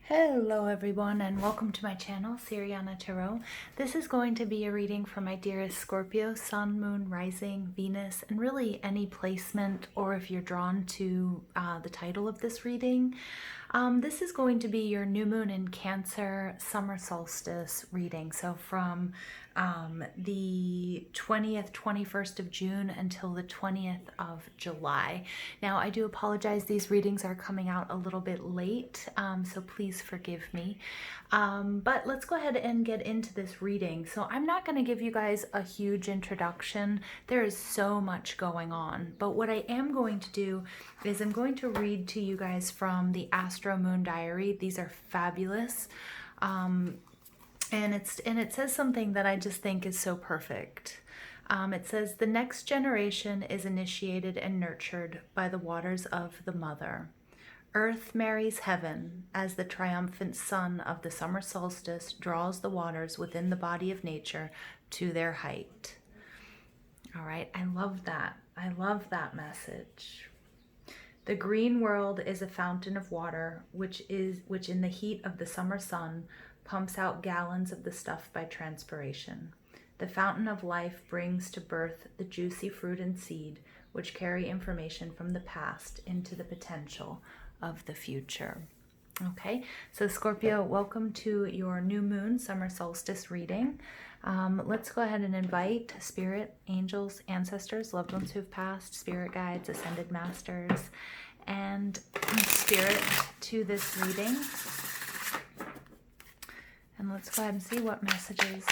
Hello everyone and welcome to my channel, Siriana Tarot. This is going to be a reading for my dearest Scorpio, Sun, Moon, Rising, Venus, and really any placement, or if you're drawn to the title of this reading. This is going to be your new moon in Cancer summer solstice reading. So from the 20th, 21st of June until the 20th of July. Now, I do apologize. These readings are coming out a little bit late, so please forgive me. But let's go ahead and get into this reading. So I'm not going to give you guys a huge introduction. There is so much going on. But what I am going to do is I'm going to read to you guys from the Astro Moon Diary. These are fabulous. And it says something that I just think is so perfect. It says, the next generation is initiated and nurtured by the waters of the mother. Earth marries heaven as the triumphant sun of the summer solstice draws the waters within the body of nature to their height. All right, I love that. I love that message. The green world is a fountain of water, which in the heat of the summer sun pumps out gallons of the stuff by transpiration. The fountain of life brings to birth the juicy fruit and seed, which carry information from the past into the potential of the future. Okay, so Scorpio, welcome to your new moon summer solstice reading. Let's go ahead and invite spirit, angels, ancestors, loved ones who've passed, spirit guides, ascended masters, and spirit to this reading. And let's go ahead and see what messages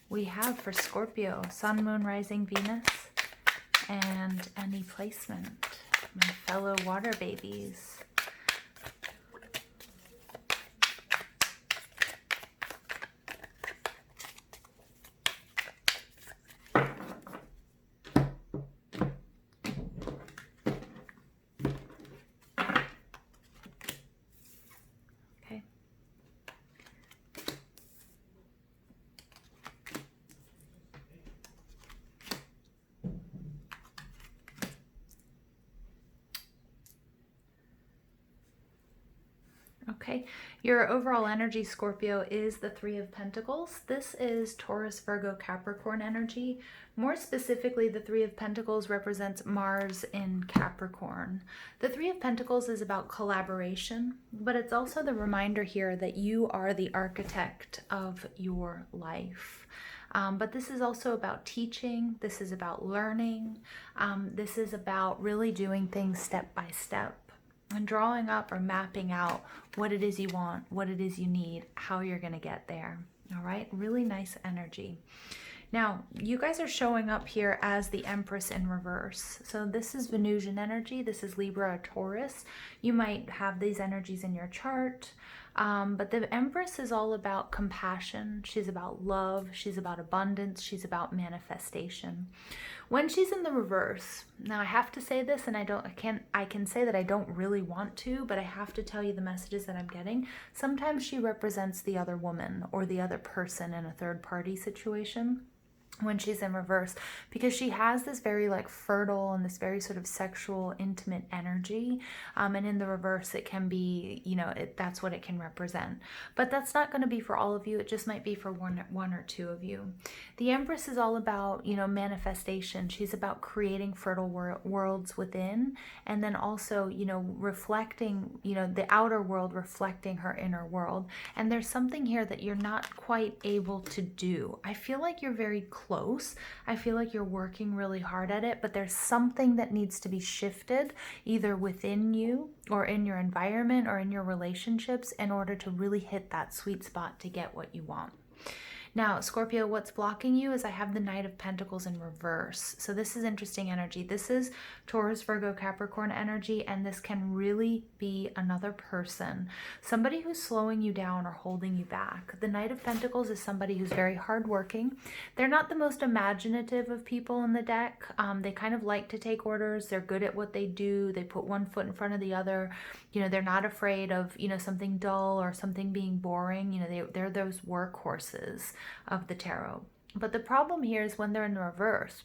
we have for Scorpio, Sun, Moon, Rising, Venus, and any placement, my fellow water babies. Okay, your overall energy, Scorpio, is the Three of Pentacles. This is Taurus, Virgo, Capricorn energy. More specifically, the Three of Pentacles represents Mars in Capricorn. The Three of Pentacles is about collaboration, but it's also the reminder here that you are the architect of your life. But this is also about teaching. This is about learning. This is about really doing things step by step and drawing up or mapping out what it is you want, what it is you need, how you're going to get there. All right, really nice energy. Now, you guys are showing up here as the Empress in reverse. So this is Venusian energy. This is Libra or Taurus. You might have these energies in your chart. But the Empress is all about compassion. She's about love. She's about abundance. She's about manifestation. When she's in the reverse, now I have to say this, and I can say that I don't really want to, but I have to tell you the messages that I'm getting. Sometimes she represents the other woman or the other person in a third party situation when she's in reverse, because she has this very fertile and this very sort of sexual, intimate energy, and in the reverse it can be, that's what it can represent. But that's not going to be for all of you. It just might be for one or two of you. The Empress is all about, manifestation. She's about creating fertile worlds within, and then also, reflecting, the outer world reflecting her inner world. And there's something here that you're not quite able to do. I feel like you're very close. I feel like you're working really hard at it, but there's something that needs to be shifted either within you or in your environment or in your relationships in order to really hit that sweet spot to get what you want. Now, Scorpio, what's blocking you is I have the Knight of Pentacles in reverse. So this is interesting energy. This is Taurus, Virgo, Capricorn energy, and this can really be another person, somebody who's slowing you down or holding you back. The Knight of Pentacles is somebody who's very hardworking. They're not the most imaginative of people in the deck. They kind of like to take orders. They're good at what they do. They put one foot in front of the other. They're not afraid of, something dull or something being boring. They're those workhorses of the tarot. But the problem here is when they're in the reverse,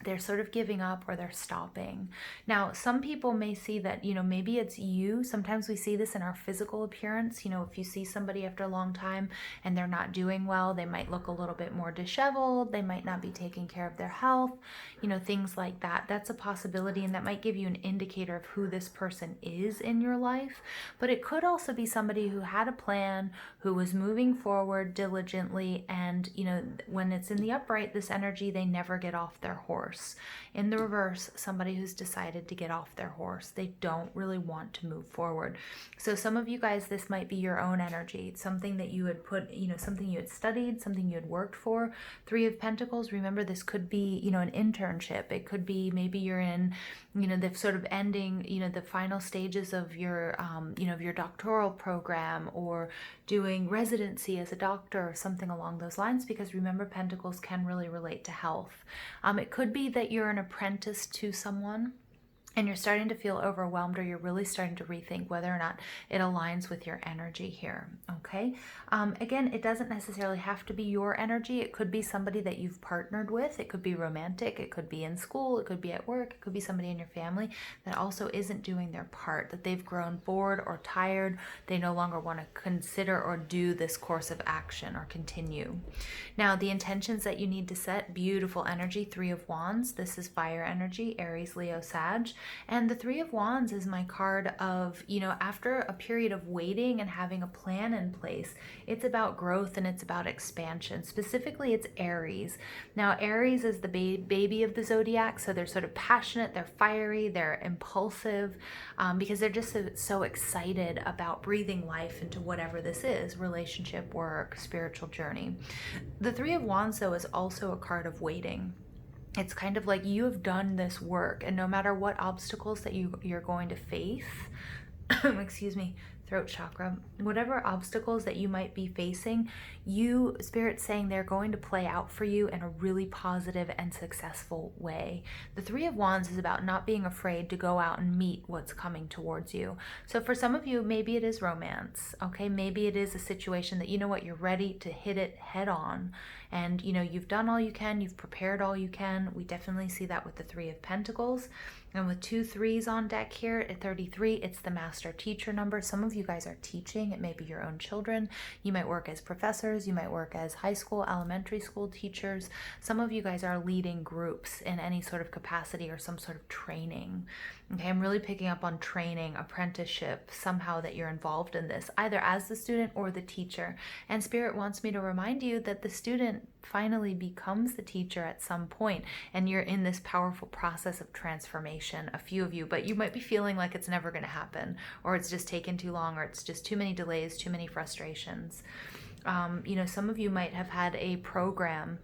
they're sort of giving up or they're stopping. Now, some people may see that, maybe it's you. Sometimes we see this in our physical appearance. If you see somebody after a long time and they're not doing well, they might look a little bit more disheveled. They might not be taking care of their health, things like that. That's a possibility, and that might give you an indicator of who this person is in your life. But it could also be somebody who had a plan, who was moving forward diligently, and, when it's in the upright, this energy, they never get off their horse. In the reverse, somebody who's decided to get off their horse. They don't really want to move forward. So some of you guys, this might be your own energy. It's something that you had put, something you had studied, something you had worked for. Three of Pentacles, remember, this could be, an internship. It could be maybe you're in, the sort of ending, the final stages of your, of your doctoral program, or doing residency as a doctor or something along those lines, because remember, Pentacles can really relate to health. It could be that you're an apprentice to someone and you're starting to feel overwhelmed, or you're really starting to rethink whether or not it aligns with your energy here, okay? Again, it doesn't necessarily have to be your energy. It could be somebody that you've partnered with. It could be romantic. It could be in school. It could be at work. It could be somebody in your family that also isn't doing their part, that they've grown bored or tired. They no longer want to consider or do this course of action or continue. Now, the intentions that you need to set, beautiful energy, Three of Wands. This is fire energy, Aries, Leo, Sag. And the Three of Wands is my card of, after a period of waiting and having a plan in place, it's about growth and it's about expansion. Specifically, it's Aries. Now, Aries is the baby of the zodiac, so they're sort of passionate, they're fiery, they're impulsive, because they're just so excited about breathing life into whatever this is, relationship, work, spiritual journey. The Three of Wands, though, is also a card of waiting. It's kind of like you have done this work, and no matter what obstacles that you're going to face, excuse me, throat chakra, whatever obstacles that you might be facing, Spirit's saying they're going to play out for you in a really positive and successful way. The Three of Wands is about not being afraid to go out and meet what's coming towards you. So for some of you, maybe it is romance, okay? Maybe it is a situation that, you're ready to hit it head on. And, you've done all you can, you've prepared all you can. We definitely see that with the Three of Pentacles. And with 2 3s on deck here at 33, it's the master teacher number. Some of you guys are teaching. It may be your own children. You might work as professors. You might work as high school, elementary school teachers. Some of you guys are leading groups in any sort of capacity or some sort of training. Okay, I'm really picking up on training, apprenticeship, somehow that you're involved in this, either as the student or the teacher. And Spirit wants me to remind you that the student finally becomes the teacher at some point, and you're in this powerful process of transformation, a few of you, but you might be feeling like it's never going to happen, or it's just taken too long, or it's just too many delays, too many frustrations. Some of you might have had a program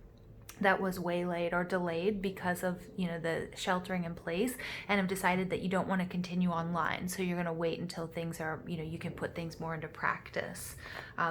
that was waylaid or delayed because of, the sheltering in place, and have decided that you don't want to continue online. So you're going to wait until things are, you can put things more into practice,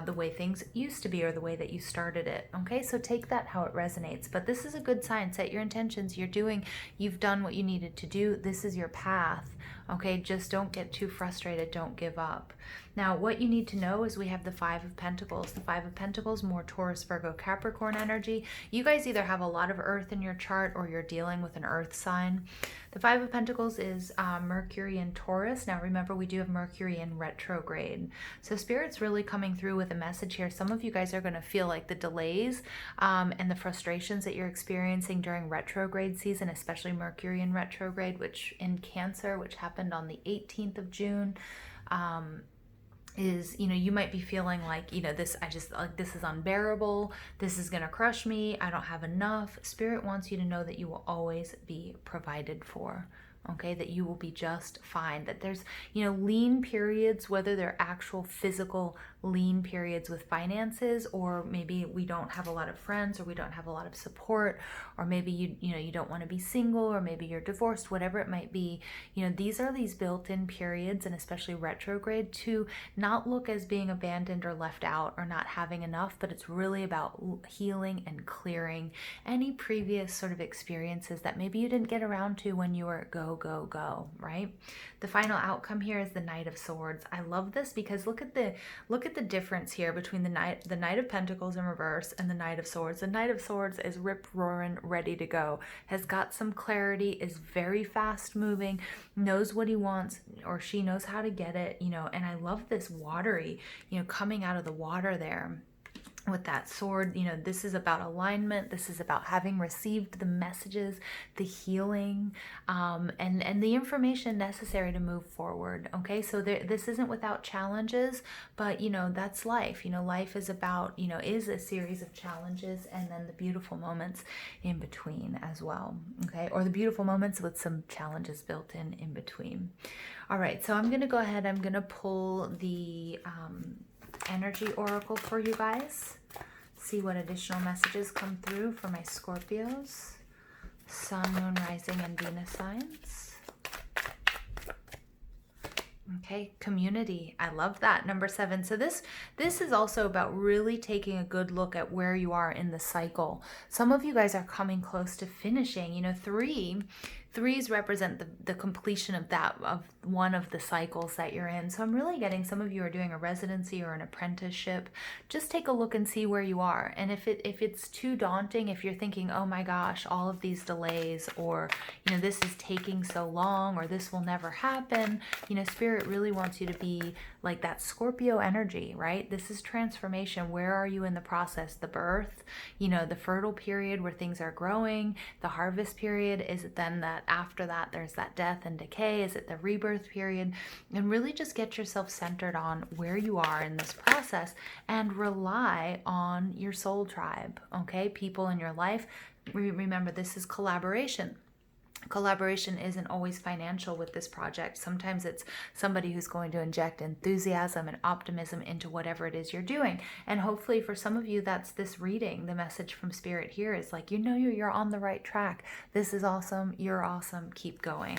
the way things used to be, or the way that you started it. Okay, so take that how it resonates. But this is a good sign. Set your intentions. You've done what you needed to do. This is your path. Okay, just don't get too frustrated. Don't give up. Now, what you need to know is we have the Five of Pentacles. The Five of Pentacles, more Taurus, Virgo, Capricorn energy. You guys either have a lot of earth in your chart, or you're dealing with an earth sign. The Five of Pentacles is Mercury in Taurus. Now, remember, we do have Mercury in retrograde. So Spirit's really coming through with a message here. Some of you guys are going to feel like the delays and the frustrations that you're experiencing during retrograde season, especially Mercury in retrograde, which in Cancer, which happened on the 18th of June, is, you might be feeling like, this is unbearable. This is going to crush me. I don't have enough. Spirit wants you to know that you will always be provided for. Okay, that you will be just fine, that there's, lean periods, whether they're actual physical lean periods with finances, or maybe we don't have a lot of friends, or we don't have a lot of support, or maybe you don't want to be single, or maybe you're divorced, whatever it might be. These are these built-in periods, and especially retrograde, to not look as being abandoned or left out or not having enough, but it's really about healing and clearing any previous sort of experiences that maybe you didn't get around to when you were at go go, go, go, right? The final outcome here is the Knight of Swords. I love this because look at the difference here between the Knight of Pentacles in reverse and the Knight of Swords. The Knight of Swords is rip roaring, ready to go, has got some clarity, is very fast moving, knows what he wants, or she knows how to get it, you know. And I love this watery, you know, coming out of the water there with that sword. You know, this is about alignment. This is about having received the messages, the healing, and the information necessary to move forward. Okay, so this isn't without challenges, but you know, that's life. You know, life is about, you know, is a series of challenges and then the beautiful moments in between as well. Okay, or the beautiful moments with some challenges built in between. All right, so I'm going to go ahead. I'm going to pull the energy oracle for you guys. See what additional messages come through for my Scorpios, Sun, Moon, Rising, and Venus signs. Okay, community. I love that. Number 7. So this is also about really taking a good look at where you are in the cycle. Some of you guys are coming close to finishing. You know, threes represent the completion of one of the cycles that you're in. So I'm really getting some of you are doing a residency or an apprenticeship. Just take a look and see where you are. And if it's too daunting, if you're thinking, oh my gosh, all of these delays, or you know, this is taking so long, or this will never happen, you know, Spirit really wants you to be like that Scorpio energy, right? This is transformation. Where are you in the process? The birth, you know, the fertile period where things are growing, the harvest period. Is it then that after that there's that death and decay? Is it the rebirth period? And really just get yourself centered on where you are in this process and rely on your soul tribe, okay? People in your life. Remember, this is collaboration. Collaboration isn't always financial with this project. Sometimes it's somebody who's going to inject enthusiasm and optimism into whatever it is you're doing. And hopefully for some of you, that's this reading. The message from Spirit here is like, you know, you're on the right track. This is awesome. You're awesome. Keep going.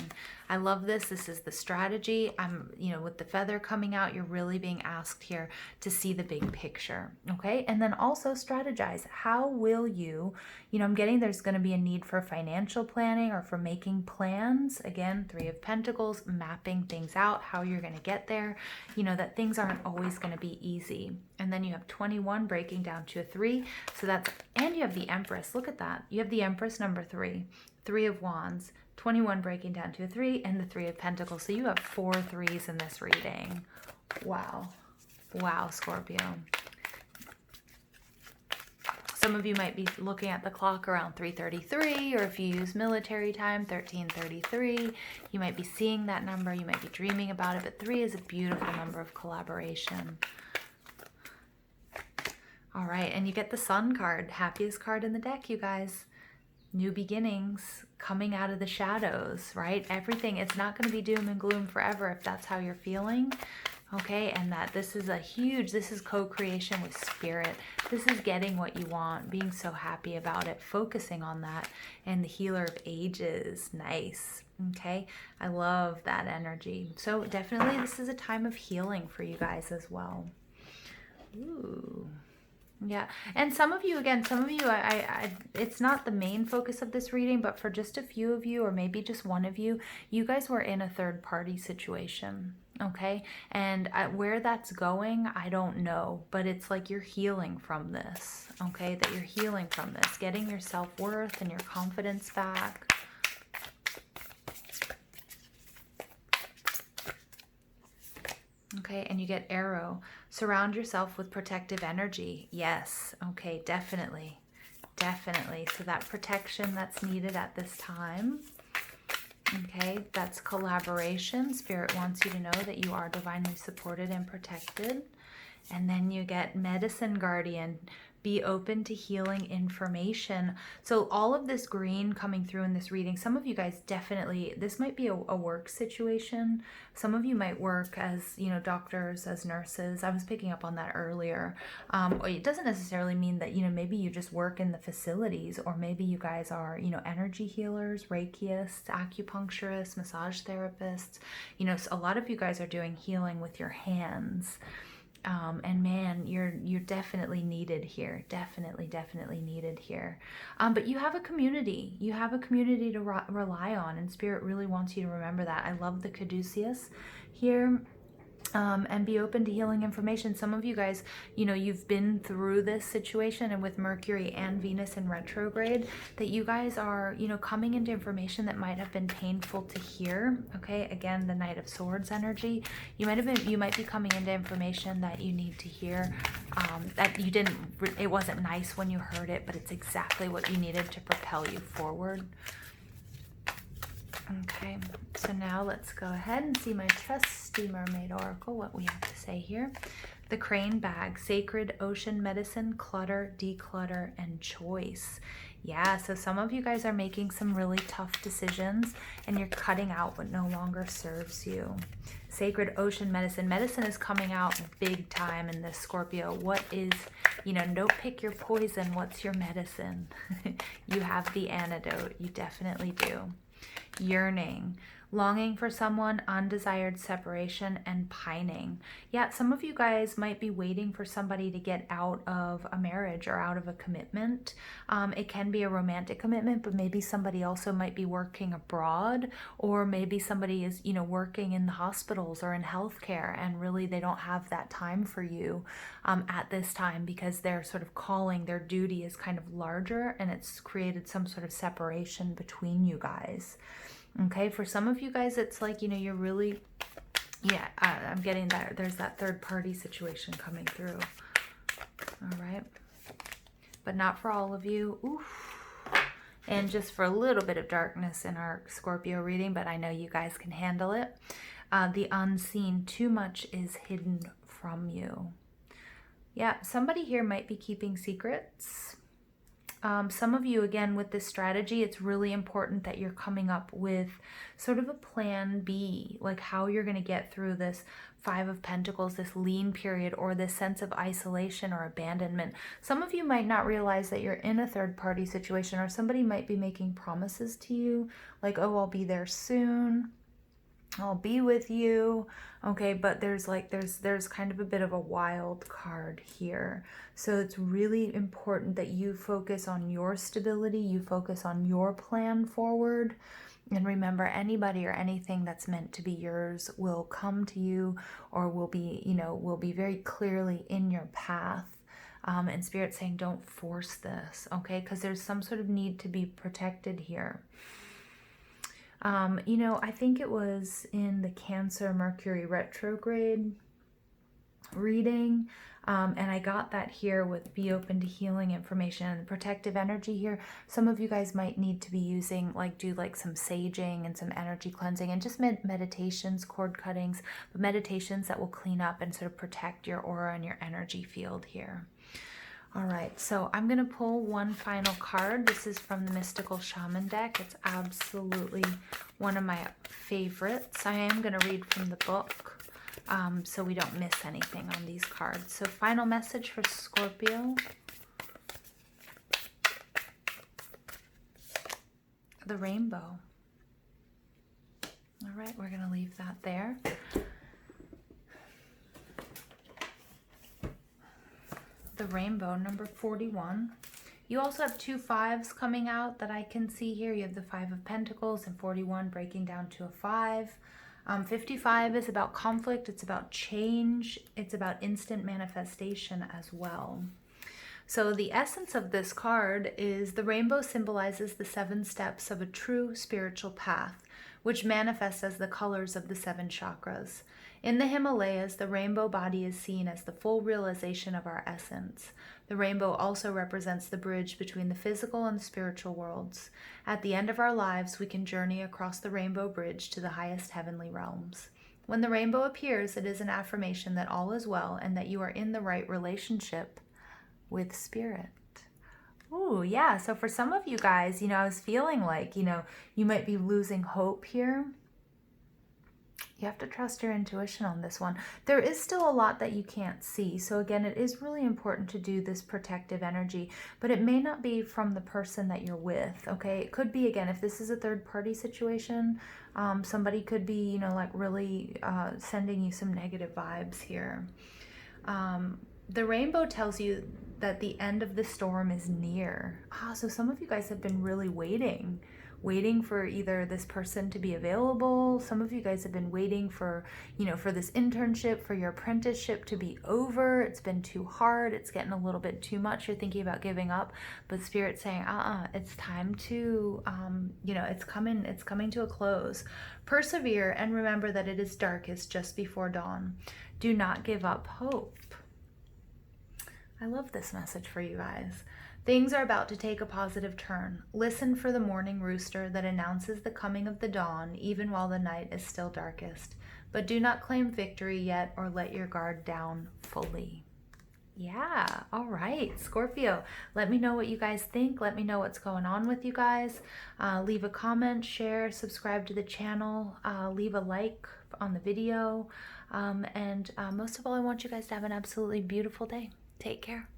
I love this. This is the strategy. You know, with the feather coming out, you're really being asked here to see the big picture. Okay. And then also strategize. How will you know, I'm getting there's going to be a need for financial planning or for making plans. Again, 3 of Pentacles, mapping things out, how you're going to get there. You know, that things aren't always going to be easy. And then you have 21 breaking down to a 3. So that's, and you have the Empress. Look at that. You have the Empress, number 3, 3 of Wands, 21 breaking down to a 3, and the 3 of Pentacles. So you have 4 3s in this reading. Wow. Wow, Scorpio. Some of you might be looking at the clock around 3:33, or if you use military time, 13:33. You might be seeing that number. You might be dreaming about it, but 3 is a beautiful number of collaboration. All right, and you get the Sun card, happiest card in the deck, you guys. New beginnings, coming out of the shadows, right? Everything, it's not going to be doom and gloom forever if that's how you're feeling. Okay, and that this is this is co-creation with Spirit. This is getting what you want, being so happy about it, focusing on that, and the Healer of Ages. Nice. Okay, I love that energy. So definitely this is a time of healing for you guys as well. Ooh. Yeah, and some of you, it's not the main focus of this reading, but for just a few of you, or maybe just one of you, you guys were in a third party situation, okay? And where that's going, I don't know, but it's like you're healing from this, okay? That you're healing from this, getting your self-worth and your confidence back. Okay, and you get Arrow. Surround yourself with protective energy. Yes, okay, definitely. Definitely. So that protection that's needed at this time. Okay, that's collaboration. Spirit wants you to know that you are divinely supported and protected. And then you get Medicine Guardian. Be open to healing information. So all of this green coming through in this reading, some of you guys definitely, this might be a work situation. Some of you might work as, you know, doctors, as nurses. I was picking up on that earlier. It doesn't necessarily mean that, you know, maybe you just work in the facilities, or maybe you guys are, you know, energy healers, Reikiists, acupuncturists, massage therapists. You know, so a lot of you guys are doing healing with your hands. And man, you're definitely needed here. Definitely needed here. But you have a community. You have a community to rely on, and Spirit really wants you to remember that. I love the caduceus here. And be open to healing information. Some of you guys, you know, you've been through this situation, and with Mercury and Venus in retrograde, that you guys are, you know, coming into information that might have been painful to hear. Okay, again, the Knight of Swords energy. You might be coming into information that you need to hear, that you didn't, it wasn't nice when you heard it, but it's exactly what you needed to propel you forward. Okay, so now let's go ahead and see my trusty mermaid oracle, what we have to say here. The crane bag, sacred ocean medicine, clutter, declutter, and choice. Yeah, so some of you guys are making some really tough decisions, and you're cutting out what no longer serves you. Sacred ocean medicine. Medicine is coming out big time in this, Scorpio. What is, you know, don't pick your poison. What's your medicine? You have the antidote. You definitely do. Yearning, longing for someone, undesired separation, and pining. Yeah, some of you guys might be waiting for somebody to get out of a marriage or out of a commitment. It can be a romantic commitment, but maybe somebody also might be working abroad, or maybe somebody is, you know, working in the hospitals or in healthcare, and really they don't have that time for you at this time, because they're sort of calling, their duty is kind of larger, and it's created some sort of separation between you guys. Okay, for some of you guys, it's like, you know, you're really, yeah, I'm getting that there's that third party situation coming through. All right, but not for all of you. Oof. And just for a little bit of darkness in our Scorpio reading, but I know you guys can handle it. The unseen, too much is hidden from you. Yeah, somebody here might be keeping secrets. Some of you, again, with this strategy, it's really important that you're coming up with sort of a plan B, like how you're going to get through this Five of Pentacles, this lean period, or this sense of isolation or abandonment. Some of you might not realize that you're in a third party situation, or somebody might be making promises to you, like, oh, I'll be there soon, I'll be with you. Okay, but there's kind of a bit of a wild card here. So it's really important that you focus on your stability, you focus on your plan forward. And remember, anybody or anything that's meant to be yours will come to you, or will be, you know, will be very clearly in your path. And Spirit saying, don't force this, okay? Because there's some sort of need to be protected here. You know, I think it was in the Cancer Mercury retrograde reading, and I got that here with be open to healing information and protective energy here. Some of you guys might need to be using, like, do like some saging and some energy cleansing and just meditations, cord cuttings, but meditations that will clean up and sort of protect your aura and your energy field here. All right, so I'm going to pull one final card. This is from the Mystical Shaman deck. It's absolutely one of my favorites. I am going to read from the book, so we don't miss anything on these cards. So final message for Scorpio. The rainbow. All right, we're going to leave that there. The rainbow, number 41. You also have two fives coming out that I can see here. You have the Five of Pentacles and 41 breaking down to a 5. 55 is about conflict. It's about change. It's about instant manifestation as well. So the essence of this card is the rainbow symbolizes the 7 steps of a true spiritual path, which manifests as the colors of the 7 chakras. In the Himalayas, the rainbow body is seen as the full realization of our essence. The rainbow also represents the bridge between the physical and the spiritual worlds. At the end of our lives, we can journey across the rainbow bridge to the highest heavenly realms. When the rainbow appears, it is an affirmation that all is well and that you are in the right relationship with Spirit. Ooh, yeah. So for some of you guys, you know, I was feeling like, you know, you might be losing hope here. You have to trust your intuition on this one. There is still a lot that you can't see. So again, it is really important to do this protective energy, but it may not be from the person that you're with, okay? It could be, again, if this is a third party situation, somebody could be, you know, like really sending you some negative vibes here. The rainbow tells you that the end of the storm is near. So some of you guys have been really waiting for either this person to be available. Some of you guys have been waiting for, for this internship, for your apprenticeship to be over. It's been too hard. It's getting a little bit too much. You're thinking about giving up, but Spirit's saying, it's time to, it's coming to a close. Persevere and remember that it is darkest just before dawn. Do not give up hope. I love this message for you guys. Things are about to take a positive turn. Listen for the morning rooster that announces the coming of the dawn, even while the night is still darkest. But do not claim victory yet or let your guard down fully. Yeah, all right, Scorpio. Let me know what you guys think. Let me know what's going on with you guys. Leave a comment, share, subscribe to the channel, leave a like on the video. And most of all, I want you guys to have an absolutely beautiful day. Take care.